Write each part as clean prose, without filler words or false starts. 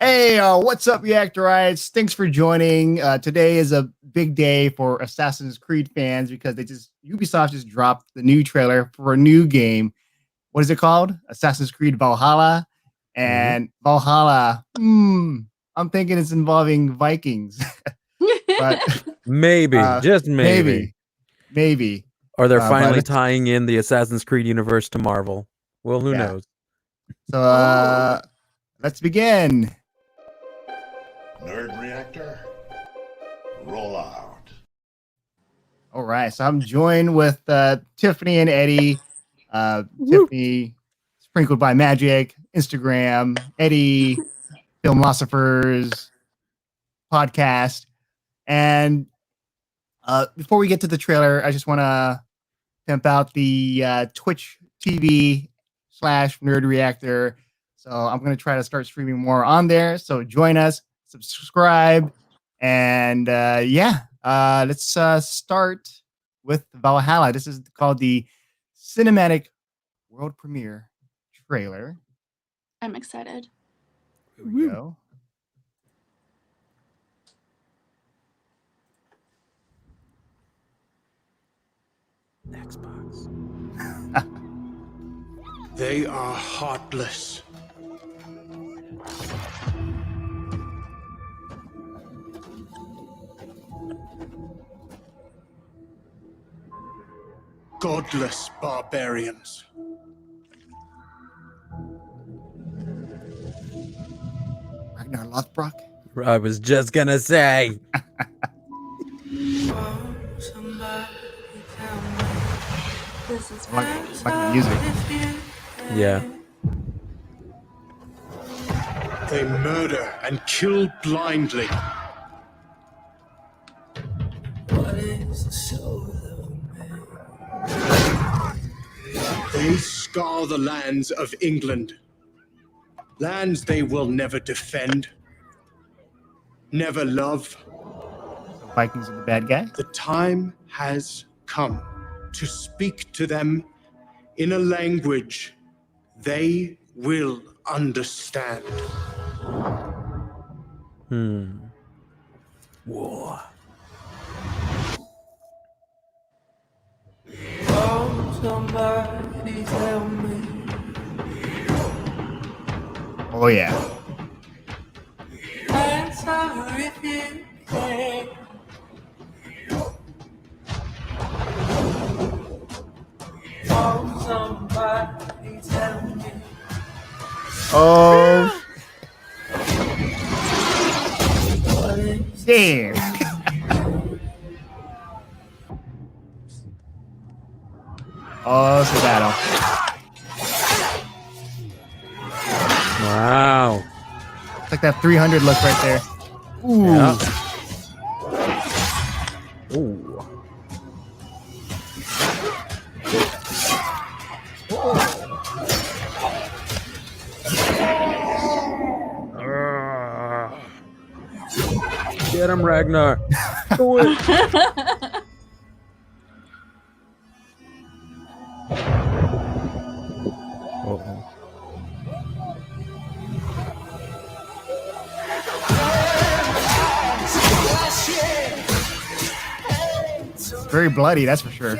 Hey, what's up, Reactorites? Thanks for joining. Today is a big day for Assassin's Creed fans because Ubisoft just dropped the new trailer for a new game. What is it called? Assassin's Creed Valhalla. And Valhalla, I'm thinking it's involving Vikings. But maybe, just maybe. Or they're finally tying in the Assassin's Creed universe to Marvel. Well, who knows? So let's begin. Nerd Reactor, roll out. All right, so I'm joined with Tiffany and Eddie. Tiffany, sprinkled by magic, Instagram, Eddie, Filmosophers, podcast. And before we get to the trailer, I just want to pimp out the Twitch TV/Nerd Reactor. So I'm going to try to start streaming more on there. So join us, subscribe, and let's start with Valhalla. This is called the Cinematic World Premiere trailer. I'm excited. Here we go. Xbox. They are heartless. Godless barbarians. Ragnar Lothbrok. I was just gonna say. This is like the music. Yeah. They murder and kill blindly. They scour the lands of England. Lands they will never defend, never love. The Vikings are the bad guy. The time has come to speak to them in a language they will understand. War. Oh, somebody tell me. Oh yeah. Answer if you can. Oh, somebody tell me. Oh. Damn. Oh, it's a battle. Wow. It's like that 300 look right there. Ooh. Yeah. Ooh. Get him, Ragnar. Do it. Uh-oh. Very bloody, that's for sure.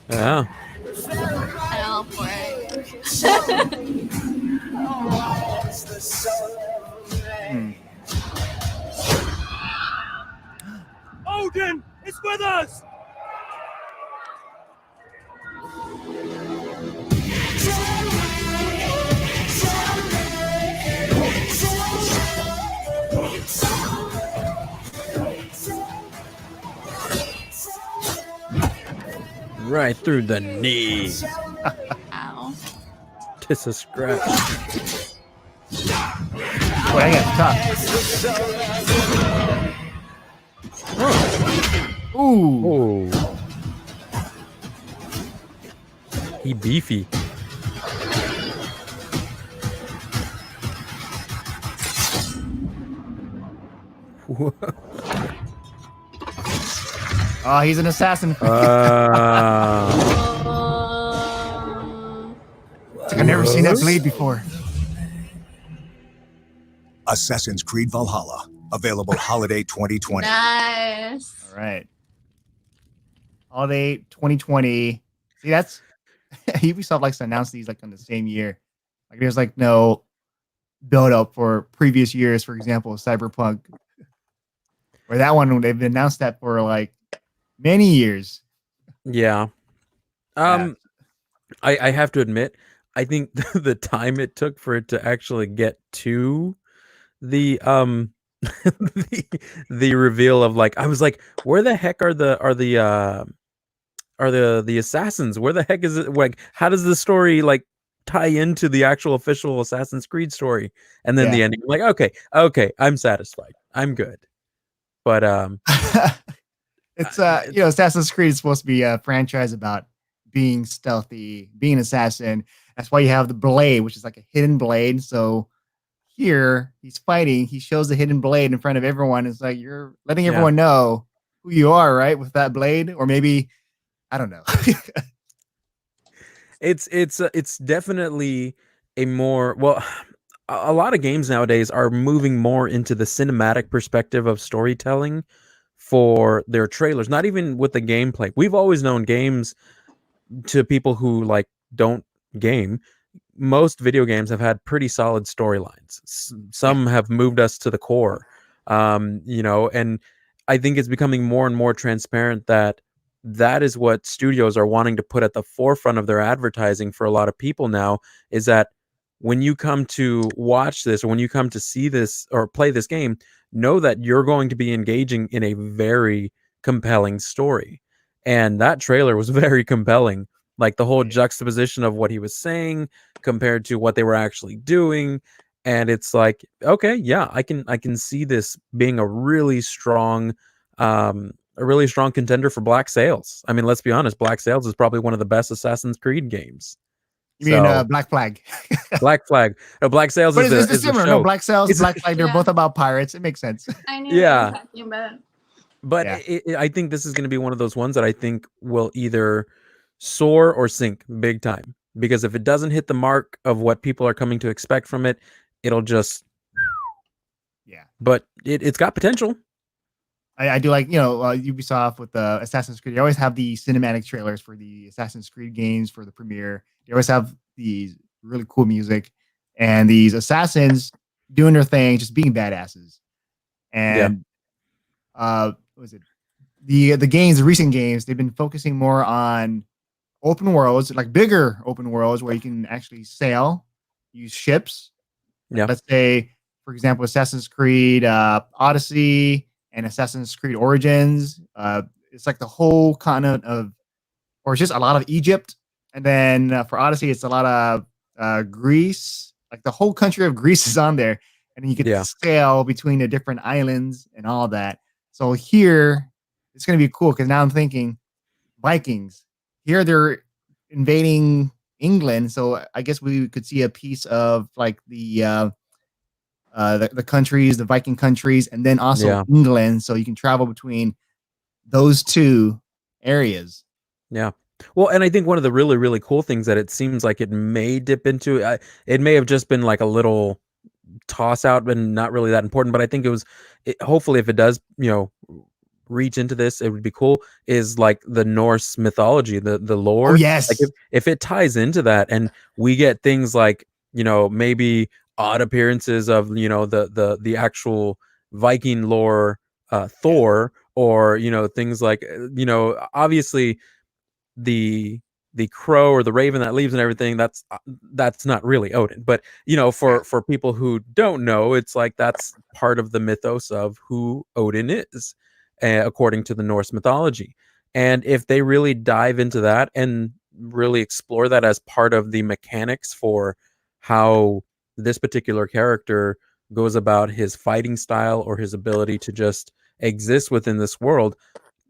Yeah. Hell for it. Odin is with us! Right through the knee. Ow. Tis a scratch. Boy, I got tough. Ooh. Oh. He beefy. Oh, he's an assassin. It's like I've never seen that blade before. Assassin's Creed Valhalla, available holiday 2020. Nice. All right. Holiday 2020. See, that's Ubisoft likes to announce these like in the same year. Like there's like no build up for previous years. For example, Cyberpunk, or that one they've announced that for like many years. Yeah. Yeah. I have to admit, I think the time it took for it to actually get to the the reveal of like, I was like, where the heck are the assassins? Where the heck is it? Like, how does the story like tie into the actual official Assassin's Creed story? And then the ending, I'm like, okay, I'm satisfied. I'm good. But it's Assassin's Creed is supposed to be a franchise about being stealthy, being an assassin. That's why you have the blade, which is like a hidden blade. So here he's fighting, he shows the hidden blade in front of everyone. It's like you're letting everyone know who you are, right? With that blade, or maybe I don't know. It's definitely a more a lot of games nowadays are moving more into the cinematic perspective of storytelling for their trailers, not even with the gameplay. We've always known games, to people who like don't game, most video games have had pretty solid storylines. Some have moved us to the core, and I think it's becoming more and more transparent that that is what studios are wanting to put at the forefront of their advertising for a lot of people now, is that when you come to watch this, or when you come to see this or play this game, know that you're going to be engaging in a very compelling story. And that trailer was very compelling. Like the whole juxtaposition of what he was saying compared to what they were actually doing. And it's like, okay, yeah, I can see this being a really strong contender for Black Sails. I mean, let's be honest, Black Sails is probably one of the best Assassin's Creed games. You mean Black Flag? Black Flag. No, Black Sails but is similar. No, Black Sails, Black Flag, they're both about pirates. It makes sense. I knew what you were talking about. But I think this is going to be one of those ones that I think will either soar or sink big time. Because if it doesn't hit the mark of what people are coming to expect from it, it'll just... Yeah. But it's got potential. I do like, Ubisoft with the Assassin's Creed. They always have the cinematic trailers for the Assassin's Creed games for the premiere. They always have these really cool music. And these assassins doing their thing, just being badasses. And... what was it? The games, the recent games, they've been focusing more on open worlds, like bigger open worlds where you can actually sail, use ships. Yeah. Let's say, for example, Assassin's Creed Odyssey and Assassin's Creed Origins. It's like the whole continent of, or it's just a lot of Egypt. And then for Odyssey, it's a lot of Greece. Like the whole country of Greece is on there. And then you can sail between the different islands and all that. So here, it's going to be cool because now I'm thinking Vikings. Here they're invading England, so I guess we could see a piece of like the countries, the Viking countries, and then also England. So you can travel between those two areas. Yeah. Well, and I think one of the really, really cool things that it seems like it may dip into, it may have just been like a little toss out and not really that important, but I think hopefully if it does reach into this, it would be cool, is like the Norse mythology, the lore. Oh, yes. Like if it ties into that and we get things like maybe odd appearances of the actual Viking lore, Thor, or things like obviously the crow or the raven that leaves and everything, that's not really Odin, but for people who don't know, it's like that's part of the mythos of who Odin is, according to the Norse mythology. And if they really dive into that and really explore that as part of the mechanics for how this particular character goes about his fighting style or his ability to just exist within this world,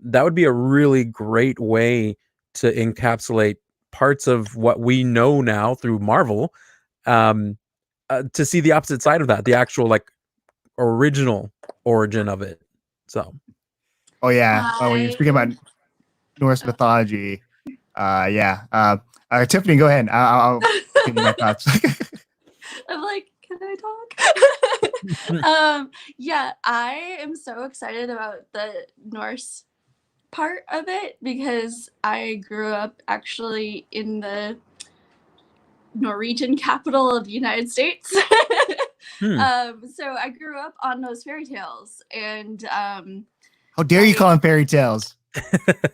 that would be a really great way to encapsulate parts of what we know now through Marvel, to see the opposite side of that, the actual like original origin of it. So, when you're speaking about Norse mythology, Tiffany, go ahead. I'll give you my thoughts. I'm like, can I talk? Yeah, I am so excited about the Norse part of it because I grew up actually in the Norwegian capital of the United States. So I grew up on those fairy tales, and How dare you call them fairy tales?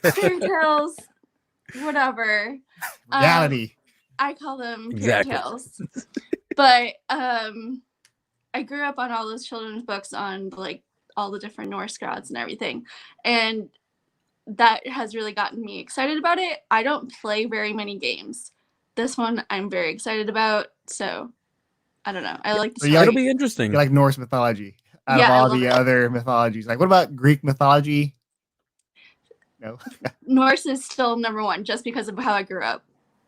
fairy tales, whatever. Reality. I call them Exactly. fairy tales. But I grew up on all those children's books on like all the different Norse gods and everything. And that has really gotten me excited about it. I don't play very many games. This one I'm very excited about. So I don't know. I like the So you story. It'll be interesting. You like Norse mythology out Yeah, of I all love the it. other mythologies. Like, what about Greek mythology? No. Norse is still number one just because of how I grew up.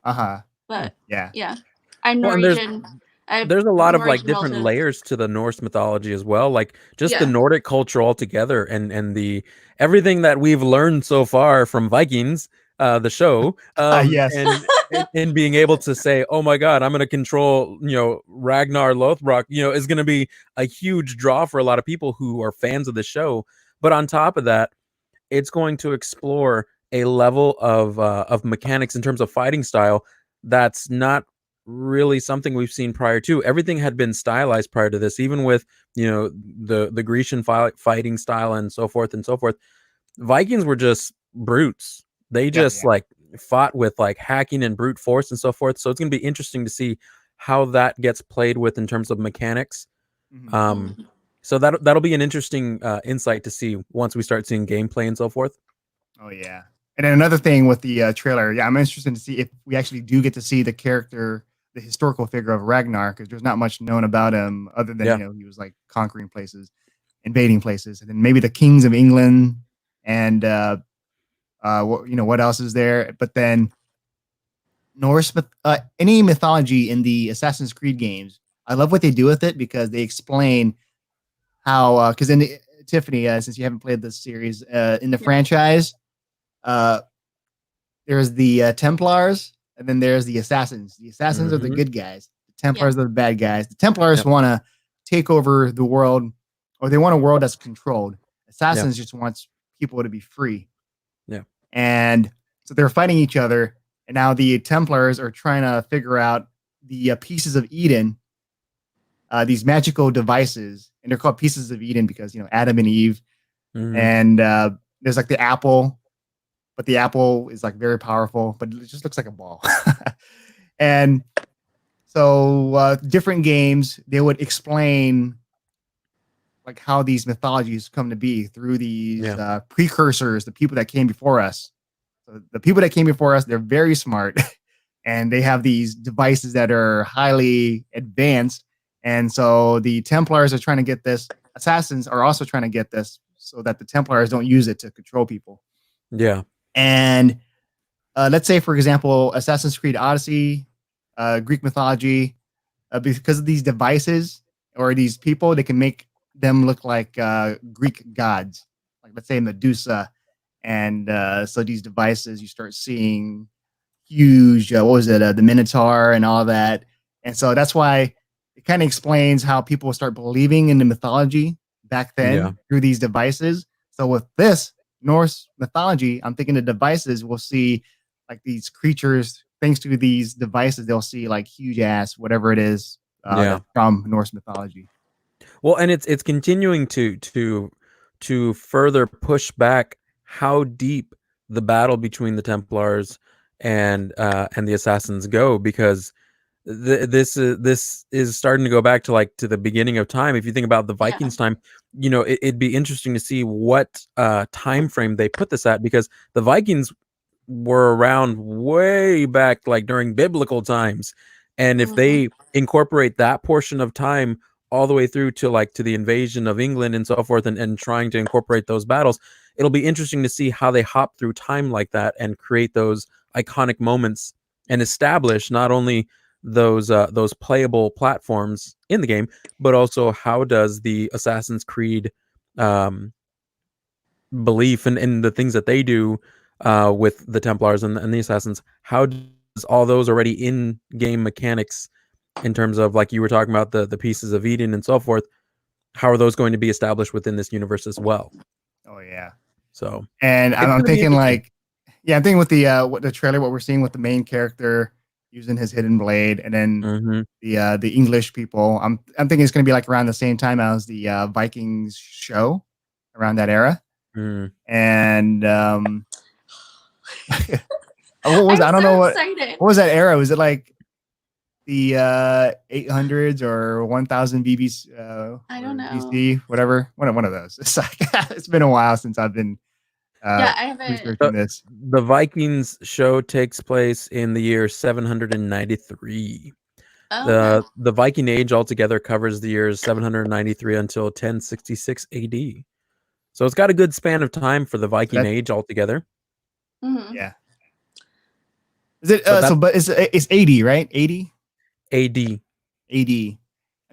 Uh-huh. But Yeah. yeah, I'm Well, and Norwegian. I have there's a lot of like Norwegian different relatives. layers to the Norse mythology as well, like just the Yeah. Nordic culture altogether, and the everything that we've learned so far from Vikings, the show, Yes. and being able to say, oh my God, I'm going to control, Ragnar Lothbrok, is going to be a huge draw for a lot of people who are fans of the show. But on top of that, it's going to explore a level of mechanics in terms of fighting style that's not really something we've seen prior to. Everything had been stylized prior to this, even with the Grecian fighting style and so forth and so forth. Vikings were just brutes. They just like fought with like hacking and brute force and so forth. So it's going to be interesting to see how that gets played with in terms of mechanics. Mhm. So that'll be an interesting insight to see once we start seeing gameplay and so forth. Oh yeah. And then another thing with the trailer, I'm interested to see if we actually do get to see the character, the historical figure of Ragnar, because there's not much known about him other than he was like conquering places, invading places, and then maybe the kings of England, and what else is there? But then Norse, any mythology in the Assassin's Creed games, I love what they do with it because they explain how, because in the, Tiffany, since you haven't played this series, in the franchise, there's the Templars, and then there's the Assassins. The Assassins are the good guys. The Templars are the bad guys. The Templars want to take over the world, or they want a world that's controlled. Assassins just wants people to be free. Yeah. And so they're fighting each other, and now the Templars are trying to figure out the pieces of Eden, these magical devices, and they're called pieces of Eden because Adam and Eve, and there's like the apple, but the apple is like very powerful, but it just looks like a ball. And so different games, they would explain like how these mythologies come to be through these precursors, the people that came before us. So the people that came before us, they're very smart and they have these devices that are highly advanced. And so the Templars are trying to get this. Assassins are also trying to get this so that the Templars don't use it to control people. Yeah. And let's say, for example, Assassin's Creed Odyssey, Greek mythology, because of these devices or these people, they can make them look like Greek gods, like let's say Medusa. And so these devices, you start seeing huge, the Minotaur and all that. And so that's why it kind of explains how people start believing in the mythology back then through these devices. So with this Norse mythology, I'm thinking the devices will see like these creatures, thanks to these devices, they'll see like huge ass, whatever it is from Norse mythology. Well, and it's continuing to further push back how deep the battle between the Templars and the Assassins go, because this is starting to go back to the beginning of time. If you think about the Vikings time, it'd be interesting to see what time frame they put this at, because the Vikings were around way back, like during biblical times, and if they incorporate that portion of time all the way through to the invasion of England and so forth, and trying to incorporate those battles, it'll be interesting to see how they hop through time like that and create those iconic moments and establish not only those playable platforms in the game, but also how does the Assassin's Creed belief in the things that they do with the Templars and the Assassins, how does all those already in game mechanics in terms of, like you were talking about, the pieces of Eden and so forth, how are those going to be established within this universe as well? Oh yeah. So, And it's I'm gonna be thinking interesting. like, yeah, I'm thinking with the trailer, what we're seeing with the main character using his hidden blade, and then Mhm. the English people. I'm thinking it's going to be like around the same time as the Vikings show, around that era. Mm. And what was I'm I don't know so what excited. was that era? Was it like the 800s or 1000 BBC? I don't know. BC, whatever. One of those. It's like it's been a while since I've been Yeah, I haven't. researching this. The Vikings show takes place in the year 793. Oh, okay. The Viking Age altogether covers the years 793 until 1066 AD. So it's got a good span of time for the Viking Age altogether. Mhm. Yeah. Is it But but it's 80, right? 80? AD. AD.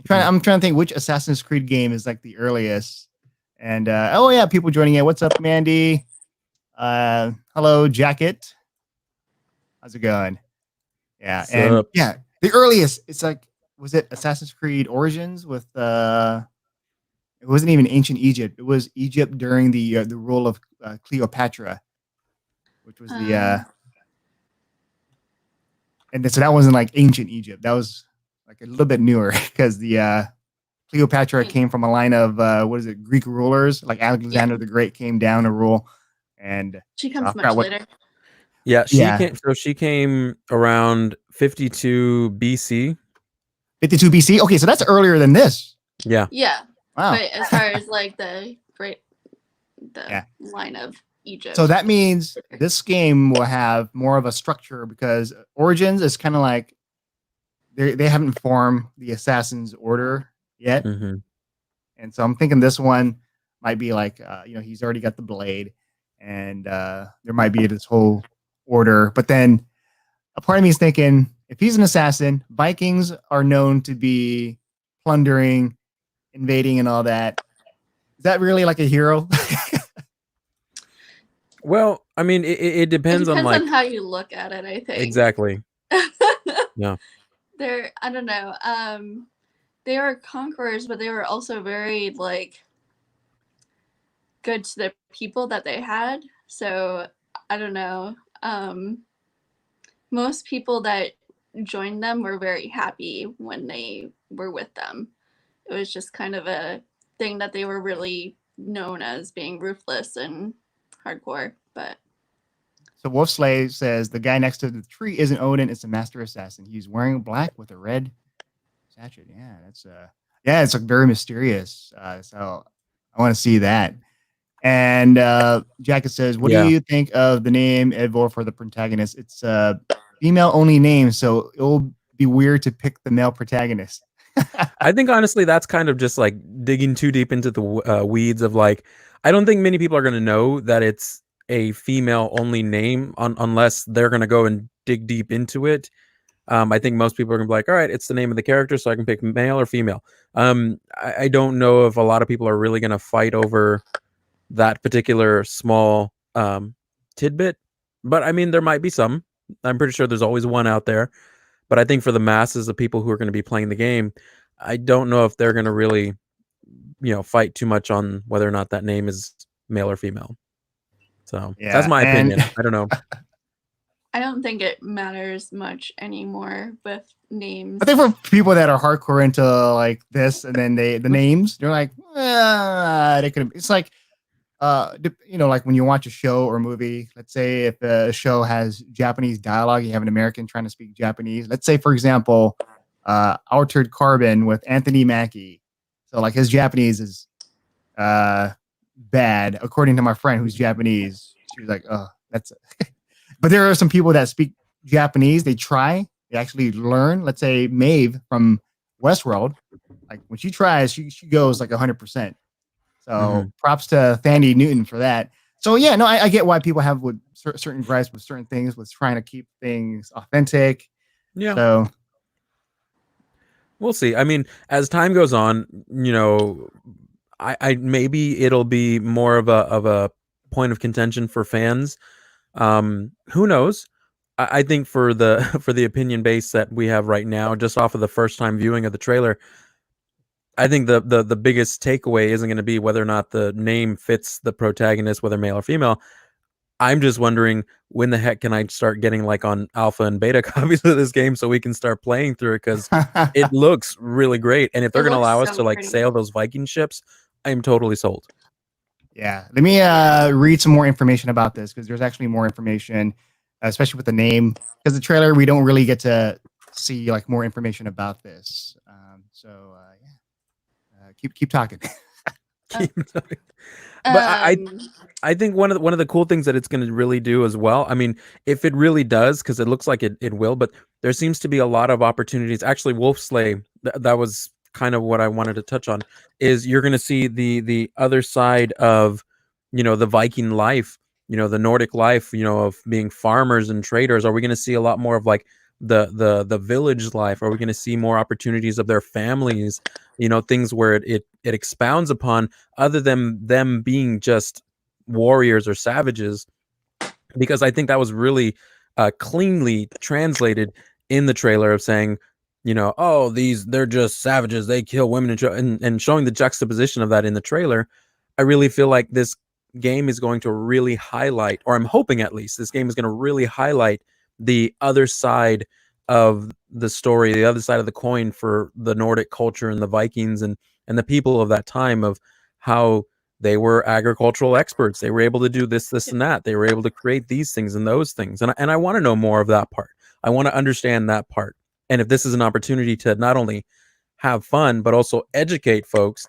I'm trying to think which Assassin's Creed game is like the earliest. And oh yeah, people joining in. What's up, Mandy? Hello, Jacket. How's it going? Yeah, What's and up? yeah, the earliest. It's like, was it Assassin's Creed Origins with it wasn't even ancient Egypt. It was Egypt during the rule of Cleopatra, which was the and so that wasn't like ancient Egypt. That was like a little bit newer because the Cleopatra came from a line of what is it, Greek rulers, like Alexander the Great came down to rule, and she I comes forgot much later. Yeah, Yeah. she came around 52 BC. 52 BC. Okay, so that's earlier than this. Yeah. Yeah. Wow. But as far as like the Yeah. line of Egypt. So that means this game will have more of a structure because Origins is kind of like they haven't formed the Assassin's Order yet. Mhm. And so I'm thinking this one might be like, he's already got the blade, and there might be this whole order. But then a part of me is thinking, if he's an assassin, Vikings are known to be plundering, invading, and all that. Is that really like a hero? Well, I mean, it depends on like how you look at it, I think. exactly. Yeah. I don't know. They were conquerors, but they were also very like good to the people that they had. So I don't know. Most people that joined them were very happy when they were with them. It was just kind of a thing that they were really known as being ruthless and hardcore. But So Wolfslave says the guy next to the tree isn't Odin; it's a master assassin. He's wearing black with a red satchel. Yeah, that's it's like very mysterious. So I want to see that. And Jacket says, "What do you think of the name Edvor for the protagonist? It's a female only name, so it'll be weird to pick the male protagonist." I think honestly, that's kind of just like digging too deep into the weeds of like. I don't think many people are going to know that it's a female only name unless they're going to go and dig deep into it. I think most people are going to be like, all right, it's the name of the character, so I can pick male or female. I don't know if a lot of people are really going to fight over that particular small tidbit, but I mean, there might be some. I'm pretty sure there's always one out there. But I think for the masses of people who are going to be playing the game, I don't know if they're going to really, fight too much on whether or not that name is male or female. So that's my opinion. I don't know. I don't think it matters much anymore with names. I think for people that are hardcore into like this, and then the names, they're like, they could. It's like, like when you watch a show or movie. Let's say if a show has Japanese dialogue, you have an American trying to speak Japanese. Let's say, for example, Altered Carbon with Anthony Mackie. So like his Japanese is bad, according to my friend who's Japanese. She was like, "Oh, that's." But there are some people that speak Japanese. They actually learn. Let's say Maeve from Westworld, like when she tries, she goes like 100%. So props to Thandie Newton for that. So yeah, no, I get why people have with certain gripes with certain things, with trying to keep things authentic. Yeah. So we'll see. I mean, as time goes on, I maybe it'll be more of a point of contention for fans. Who knows? I think for the opinion base that we have right now, just off of the first time viewing of the trailer, I think the biggest takeaway isn't going to be whether or not the name fits the protagonist, whether male or female. I'm just wondering when the heck can I start getting like on alpha and beta copies of this game so we can start playing through it, because it looks really great. And if they're It going to looks allow us so to like pretty. sail those Viking ships, I'm totally sold. Yeah, let me read some more information about this, because there's actually more information, especially with the name. Because the trailer, we don't really get to see like more information about this. Keep talking. But Um, I think one of the cool things that it's going to really do as well. I mean, if it really does, because it looks like it will, but there seems to be a lot of opportunities. Actually, Wolfslay, that was kind of what I wanted to touch on. Is you're going to see the other side of, the Viking life, the Nordic life, of being farmers and traders. Are we going to see a lot more of like the village life? Are we going to see more opportunities of their families? Things where it expounds upon, other than them being just warriors or savages, because I think that was really cleanly translated in the trailer of saying, oh, they're just savages, they kill women, and showing the juxtaposition of that in the trailer. I really feel like this game is going to really highlight, or I'm hoping at least this game is going to really highlight the other side of the story, the other side of the coin for the Nordic culture and the Vikings and the people of that time, of how they were agricultural experts. They were able to do this, and that. They were able to create these things and those things. And I want to know more of that part. I want to understand that part. And if this is an opportunity to not only have fun, but also educate folks,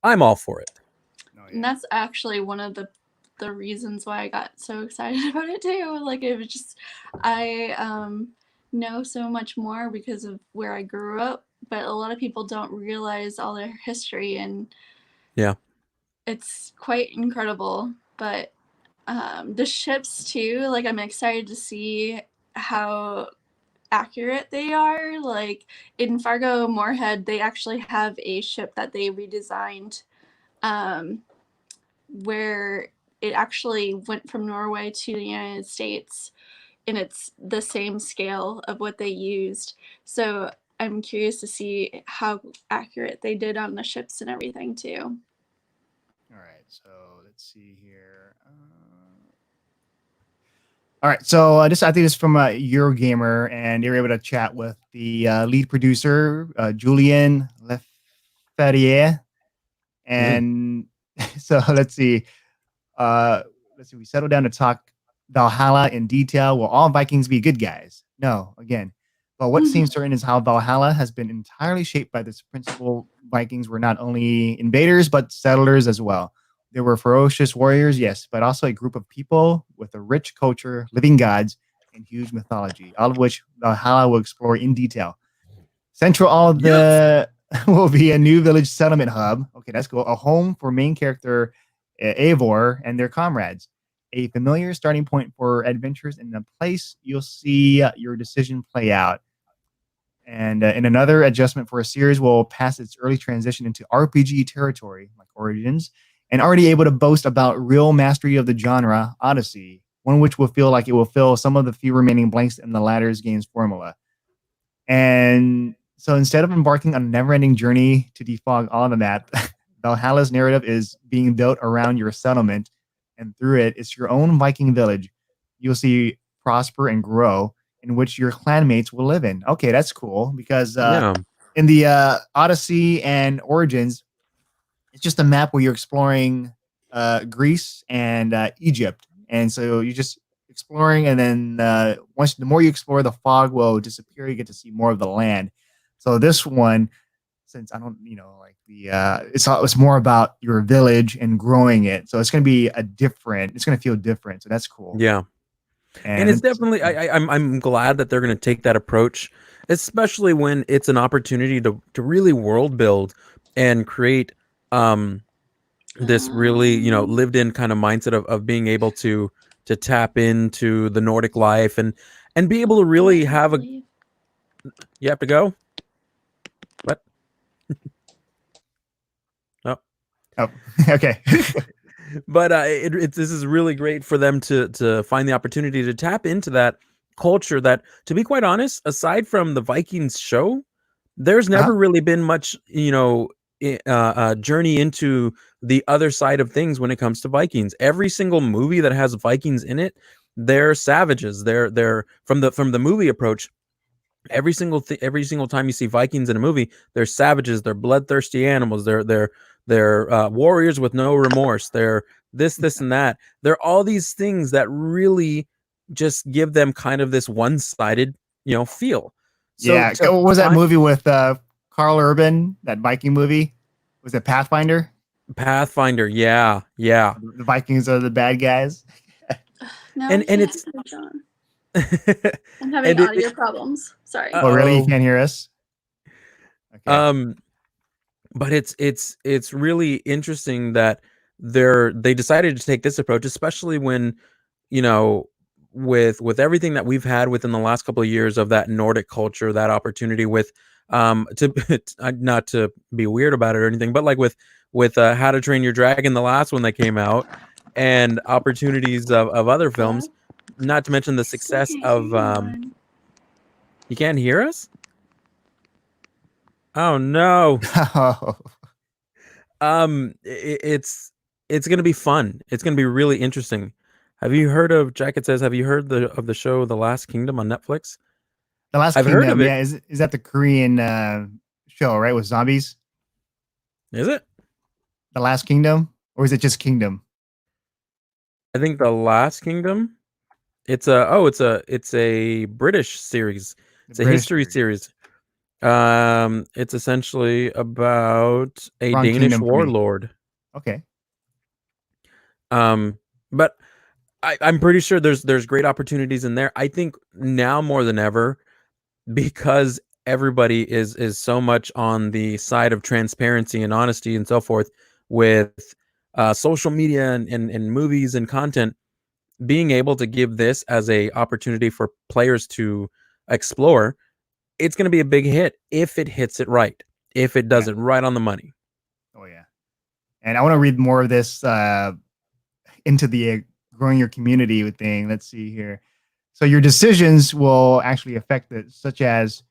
I'm all for it. and that's actually one of the reasons why I got so excited about it too. Like, it was just, I know so much more because of where I grew up, but a lot of people don't realize all their history, and Yeah. it's quite incredible. But the ships too, like, I'm excited to see how accurate they are. Like, in Fargo Moorhead, they actually have a ship that they redesigned, where it actually went from Norway to the United States, and it's the same scale of what they used. So I'm curious to see how accurate they did on the ships and everything too. All right, so let's see here. All right, so I think this is from Eurogamer, and they were able to chat with the lead producer, Julien Leferrier, and so let's see. We settled down to talk Valhalla in detail. Will all Vikings be good guys? No, again. But what seems certain is how Valhalla has been entirely shaped by this principle. Vikings were not only invaders, but settlers as well. They were ferocious warriors, yes, but also a group of people with a rich culture, living gods, and huge mythology, all of which Valhalla will explore in detail. Central all of the will be a new village settlement hub. Okay, that's cool. A home for main character Eivor and their comrades. A familiar starting point for adventures in the place you'll see your decision play out. And in another adjustment for a series will pass its early transition into RPG territory, like Origins, and already able to boast about real mastery of the genre, Odyssey, one which will feel like it will fill some of the few remaining blanks in the latter's game's formula. And so instead of embarking on a never-ending journey to defog all of that, Valhalla's narrative is being built around your settlement, and through it, it's your own Viking village you'll see prosper and grow, in which your clanmates will live in. Okay, that's cool, because in the Odyssey and Origins, it's just a map where you're exploring Greece and Egypt, and so you're just exploring, and then the more you explore, the fog will disappear. You get to see more of the land. So this one, since I don't, like it's more about your village and growing it. So it's going to be it's going to feel different. So that's cool. Yeah. And it's definitely, I'm glad that they're going to take that approach, especially when it's an opportunity to really world build and create this really, lived in kind of mindset of being able to tap into the Nordic life and be able to really have you have to go? What? Oh, okay. But this is really great for them to find the opportunity to tap into that culture that, to be quite honest, aside from the Vikings show, there's never really been much, journey into the other side of things when it comes to Vikings. Every single movie that has Vikings in it, they're savages. They're from the movie approach. Every single time you see Vikings in a movie, they're savages. They're bloodthirsty animals. They're warriors with no remorse. They're this and that. They're all these things that really just give them kind of this one-sided, feel. So Yeah. What was that movie with Carl Urban? That Viking movie? Was it Pathfinder? Pathfinder, yeah. The Vikings are the bad guys. No, And I it's can't, John. I'm having audio problems. Sorry. Oh, really? You can't hear us? Okay. But it's really interesting that they decided to take this approach, especially when, with everything that we've had within the last couple of years of that Nordic culture, that opportunity with to not to be weird about it or anything, but like with How to Train Your Dragon, the last one that came out, and opportunities of other films, not to mention the success of you can't hear us? Oh no. It's gonna be fun. It's gonna be really interesting. Have you heard of Jacket says? Have you heard of the show The Last Kingdom on Netflix? The Last I've Kingdom. heard of it. Yeah, is that the Korean show, right? With zombies? Is it The Last Kingdom, or is it just Kingdom? I think The Last Kingdom. It's a British series. It's a history series. It's essentially about a Wrong Danish kingdom for me. warlord. Okay. But I'm pretty sure there's great opportunities in there. I think now more than ever, because everybody is so much on the side of transparency and honesty and so forth with social media and movies and content, being able to give this as a opportunity for players to explore, it's going to be a big hit if it hits it right, if it does it right on the money. Oh yeah. And I want to read more of this into the growing your community thing. Let's see here. So your decisions will actually affect it, such as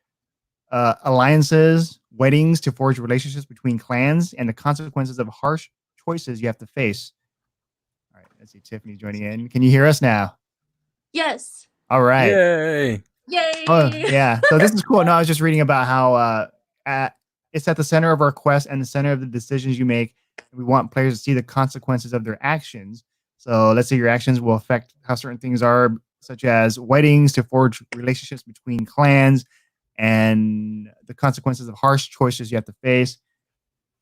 alliances, weddings to forge relationships between clans, and the consequences of harsh choices you have to face. All right, let's see. Tiffany joining in. Can you hear us now? Yes. All right. Yay. Yay. Oh, yeah. So this is cool. No, I was just reading about how it's at the center of our quest and the center of the decisions you make. We want players to see the consequences of their actions. So let's say your actions will affect how certain things are, such as weddings to forge relationships between clans, and the consequences of harsh choices you have to face.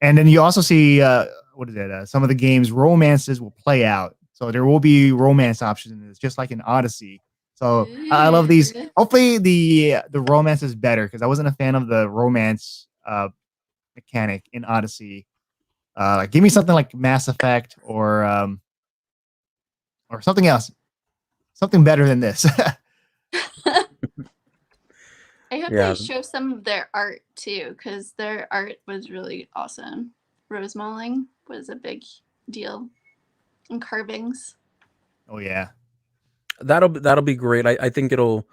And then you also see some of the games romances will play out. So there will be romance options in this, just like in Odyssey. So I love these. Hopefully the romance is better, because I wasn't a fan of the romance mechanic in Odyssey. Like, give me something like Mass Effect or something else, something better than this. I hope they show some of their art too, because their art was really awesome. Rose mauling was a big deal, and carvings. Oh yeah, that'll be great. I think it'll,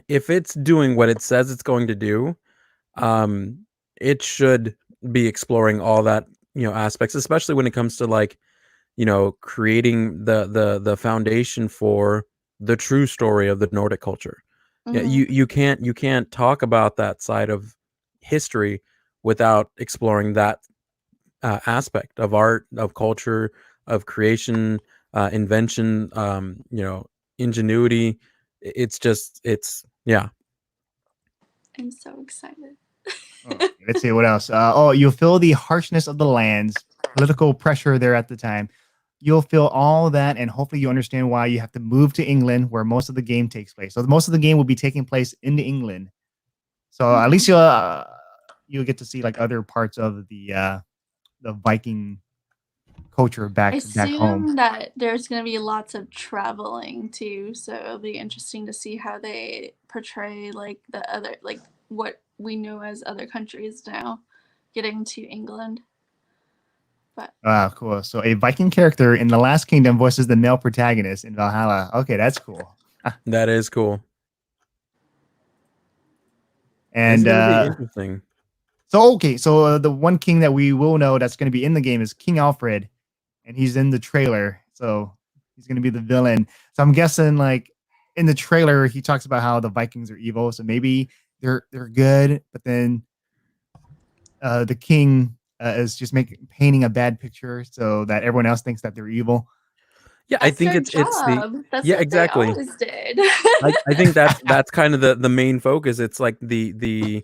if it's doing what it says it's going to do, it should be exploring all that aspects, especially when it comes to like creating the foundation for the true story of the Nordic culture. Yeah, you can't talk about that side of history without exploring that aspect of art, of culture, of creation, invention, ingenuity. It's yeah. I'm so excited. okay, let's see what else. You'll feel the harshness of the lands, political pressure there at the time. You'll feel all that, and hopefully you understand why you have to move to England, where most of the game takes place. So most of the game will be taking place in England. So at least you'll get to see like other parts of the Viking culture back I home. assume that there's going to be lots of traveling too, so it'll be interesting to see how they portray like the other, like what we know as other countries now, getting to England. But cool. So a Viking character in The Last Kingdom voices the male protagonist in Valhalla. Okay, that's cool. That is cool. And it's gonna be interesting. So okay, so the one king that we will know that's going to be in the game is King Alfred, and he's in the trailer. So he's going to be the villain. So I'm guessing like in the trailer he talks about how the Vikings are evil. So maybe they're good, but then the king is just painting a bad picture so that everyone else thinks that they're evil. Yeah, I That's think their it's the job. That's yeah, what exactly. they always did. I think that's kind of the main focus. It's like the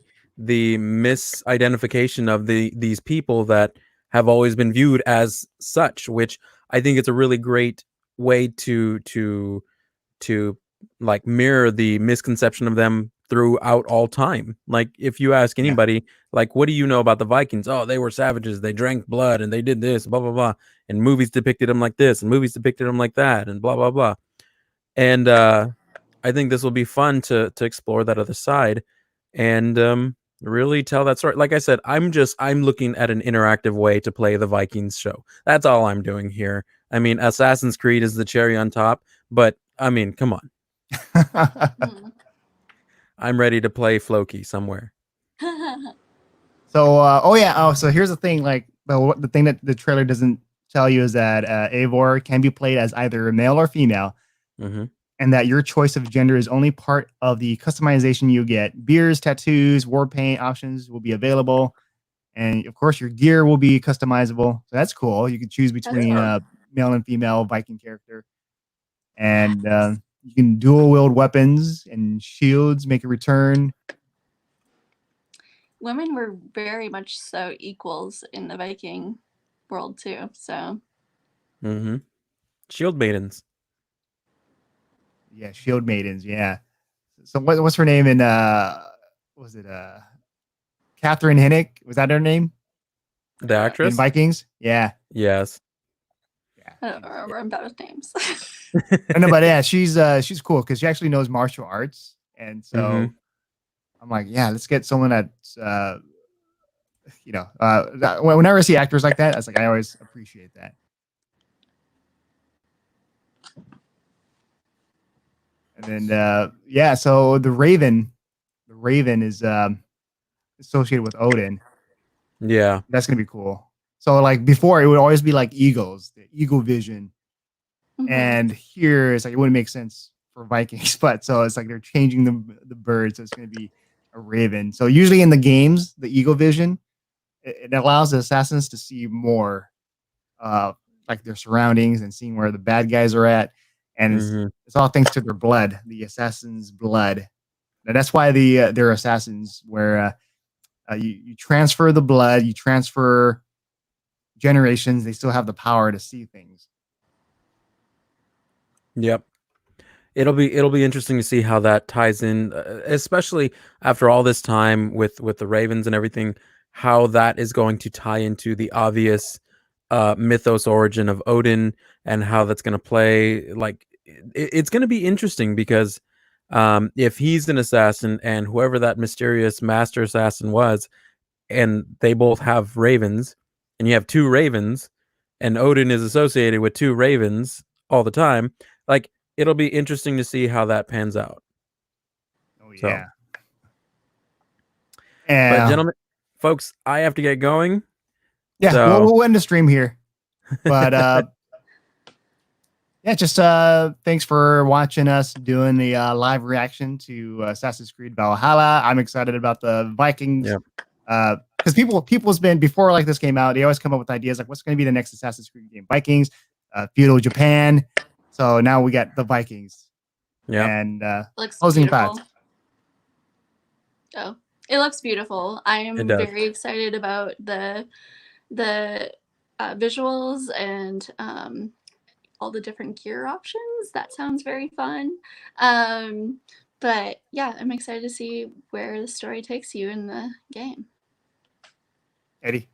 misidentification of these people that have always been viewed as such, which I think it's a really great way to like mirror the misconception of them throughout all time. Like if you ask Yeah. anybody, like, what do you know about the Vikings? Oh, they were savages, they drank blood and they did this, blah blah blah. And movies depicted them like this, and movies depicted them like that, and blah blah blah. And I think this will be fun to explore that other side and really tell that story. Like I said, I'm looking at an interactive way to play the Vikings show. That's all I'm doing here. I mean, Assassin's Creed is the cherry on top, but I mean, come on. Hmm. I'm ready to play Floki somewhere. So so here's the thing. Like the thing that the trailer doesn't tell you is that Eivor can be played as either male or female. Mm-hmm. And that your choice of gender is only part of the customization you get. Beers, tattoos, war paint options will be available. And of course, your gear will be customizable. So that's cool. You can choose between fun. male and female Viking character. And you can dual wield weapons and shields, make a return. Women were very much so equals in the Viking world too. So Mm-hmm. Shield maidens. Yeah, shield maidens. Yeah. So what's her name in was it Catherine Hinnick? Was that her name? The In actress? Vikings? Yeah. Yes. I don't remember those names. No, but yeah, she's cool because she actually knows martial arts, and so Mhm. I'm like, yeah, let's get someone that's whenever I see actors like that, I always appreciate that. And then so the Raven is associated with Odin. Yeah. That's gonna be cool. So like before, it would always be like eagles, the eagle vision. Mhm. And here it's like it wouldn't make sense for Vikings, but so it's like they're changing the bird, so it's going to be a raven. So usually in the games, the eagle vision it allows the assassins to see more, like their surroundings and seeing where the bad guys are at, and Mhm. it's all thanks to their blood, the assassin's blood. And that's why they're assassins, where you transfer the blood, you transfer generations, they still have the power to see things. Yep. It'll be interesting to see how that ties in, especially after all this time with the Ravens and everything, how that is going to tie into the obvious mythos origin of Odin and how that's going to play. Like it's going to be interesting because if he's an assassin and whoever that mysterious master assassin was, and they both have ravens, and you have two ravens, and Odin is associated with two ravens all the time, like it'll be interesting to see how that pans out. Oh So, yeah. but gentlemen, folks, I have to get going. Yeah, So we'll end the stream here. But yeah, just thanks for watching us doing the live reaction to Assassin's Creed Valhalla. I'm excited about the Vikings. Yep. Because people's been before like this came out, they always come up with ideas like what's going to be the next Assassin's Creed game? Vikings, feudal Japan. So now we got the Vikings. Yeah. And looks closing beautiful. thoughts. Oh, it looks beautiful. I am It does. very excited about the visuals and all the different gear options. That sounds very fun. But yeah, I'm excited to see where the story takes you in the game. Eddie.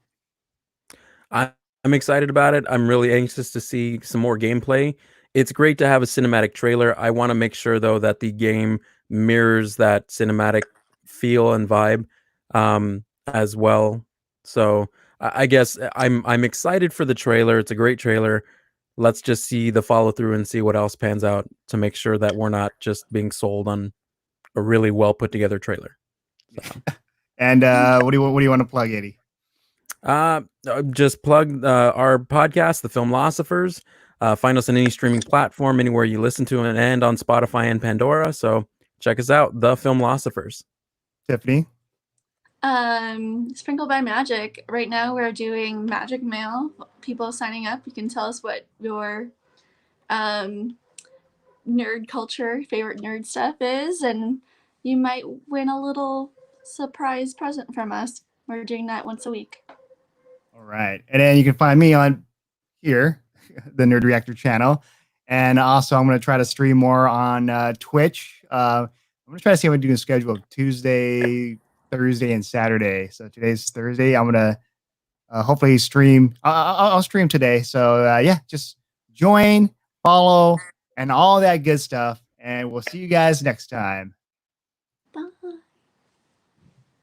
I'm excited about it. I'm really anxious to see some more gameplay. It's great to have a cinematic trailer. I want to make sure though that the game mirrors that cinematic feel and vibe as well. So I guess I'm excited for the trailer. It's a great trailer. Let's just see the follow through and see what else pans out to make sure that we're not just being sold on a really well put together trailer. So. And what do you want to plug, Eddie? Just plug our podcast, The Filmlosophers. Find us on any streaming platform, anywhere you listen to it, and on Spotify and Pandora. So check us out, The Filmlosophers. Tiffany? Sprinkled by Magic. Right now we're doing Magic Mail. People signing up, you can tell us what your nerd culture, favorite nerd stuff is, and you might win a little surprise present from us. We're doing that once a week. All right. And then you can find me on here, the Nerd Reactor channel. And also, I'm going to try to stream more on Twitch. I'm going to try to see if I do a schedule of Tuesday, Thursday, and Saturday. So today's Thursday. I'm going to hopefully stream. I'll stream today. So yeah, just join, follow, and all that good stuff. And we'll see you guys next time.